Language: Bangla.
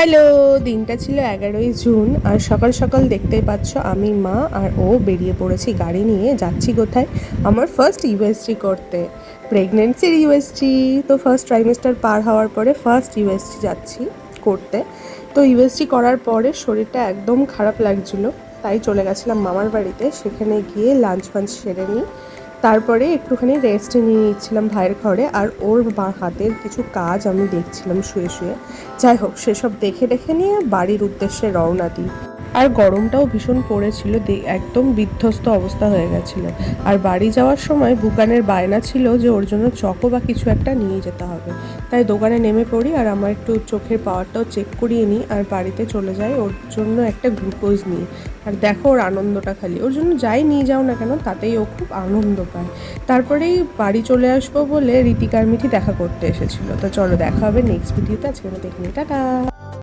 হ্যালো, দিনটা ছিল 11ই জুন আর সকাল সকাল দেখতেই পাচ্ছ আমি মা আর ও বেরিয়ে পড়েছি গাড়ি নিয়ে। যাচ্ছি কোথায়? আমার ফার্স্ট ইউএসজি করতে, প্রেগনেন্সির ইউএসজি। তো ফার্স্ট ট্রাইমেস্টার পার হওয়ার পরে ফার্স্ট ইউএসজি যাচ্ছি করতে। তো ইউএসজি করার পরে শরীরটা একদম খারাপ লাগছিলো, তাই চলে গেছিলাম মামার বাড়িতে। সেখানে গিয়ে লাঞ্চ ফাঞ্চ সেরে নিই, তারপরে একটুখানি রেস্ট নিয়ে নিচ্ছিলাম ভাইয়ের ঘরে। আর ওর হাতের কিছু কাজ আমি দেখছিলাম শুয়ে শুয়ে। যাই হোক, সেসব দেখে দেখে নিয়ে বাড়ির উদ্দেশ্যে রওনা দিই। আর গরমটাও ভীষণ পড়েছিল, একদম বিধ্বস্ত অবস্থা হয়ে গেছিলো। আর বাড়ি যাওয়ার সময় বুকানের বায়না ছিল যে ওর জন্য চকো বা কিছু একটা নিয়ে যেতে হবে। তাই দোকানে নেমে পড়ি আর আমার একটু চোখের পাওয়ারটাও চেক করিয়ে নিই আর বাড়িতে চলে যাই ওর জন্য একটা গ্লুকোজ নিই। আর দেখো ওর আনন্দটা, খালি ওর জন্য যাই নিয়ে যাও না কেন তাতেই ও খুব আনন্দ পায়। তারপরেই বাড়ি চলে আসবো বলে ঋতিকার মিঠি দেখা করতে এসেছিলো। তো চলো দেখা হবে নেক্সট ভিডিওতে, আজকে আমি দেখে নিই, টাটা।